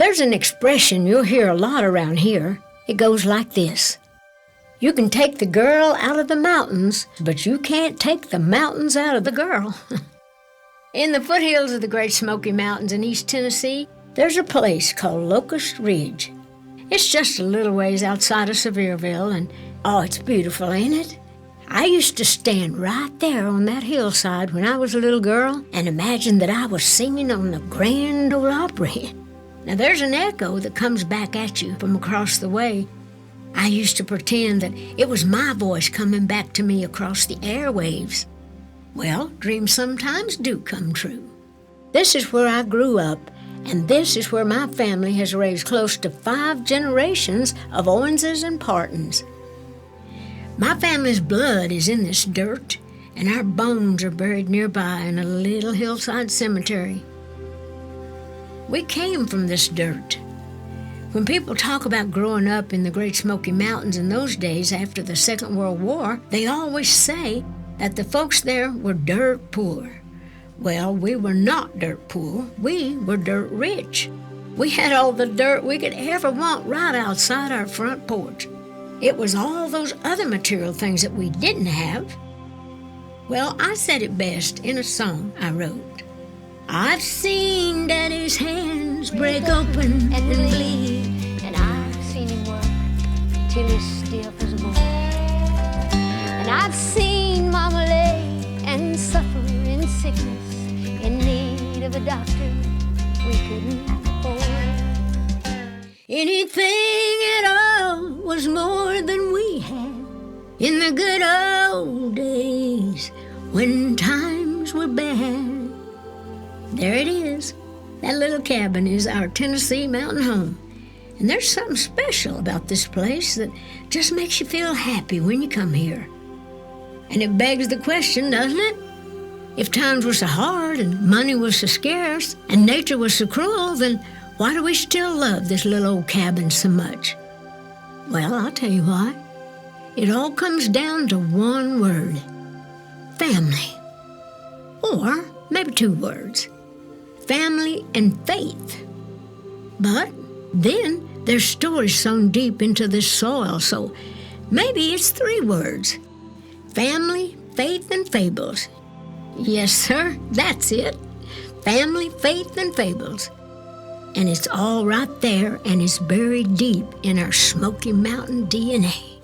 There's an expression you'll hear a lot around here. It goes like this. You can take the girl out of the mountains, but you can't take the mountains out of the girl. In the foothills of the Great Smoky Mountains in East Tennessee, there's a place called Locust Ridge. It's just a little ways outside of Sevierville, and oh, it's beautiful, ain't it? I used to stand right there on that hillside when I was a little girl and imagine that I was singing on the Grand Ole Opry. Now, there's an echo that comes back at you from across the way. I used to pretend that it was my voice coming back to me across the airwaves. Well, dreams sometimes do come true. This is where I grew up, and this is where my family has raised close to 5 generations of Owenses and Partons. My family's blood is in this dirt, and our bones are buried nearby in a little hillside cemetery. We came from this dirt. When people talk about growing up in the Great Smoky Mountains in those days after the Second World War, they always say that the folks there were dirt poor. Well, we were not dirt poor. We were dirt rich. We had all the dirt we could ever want right outside our front porch. It was all those other material things that we didn't have. Well, I said it best in a song I wrote. I've seen Daddy's hands break open and bleed, and I've seen him work till he's stiff as a board. And I've seen Mama lay and suffer in sickness, in need of a doctor we couldn't afford. Anything at all was more than we had in the good old days when times were bad. There it is. That little cabin is our Tennessee mountain home. And there's something special about this place that just makes you feel happy when you come here. And it begs the question, doesn't it? If times were so hard and money was so scarce and nature was so cruel, then why do we still love this little old cabin so much? Well, I'll tell you why. It all comes down to one word. Family. Or maybe 2 words. Family and faith. But then there's stories sewn deep into this soil, so maybe it's 3 words. Family, faith, and fables. Yes, sir, that's it. Family, faith, and fables. And it's all right there, and it's buried deep in our Smoky Mountain DNA.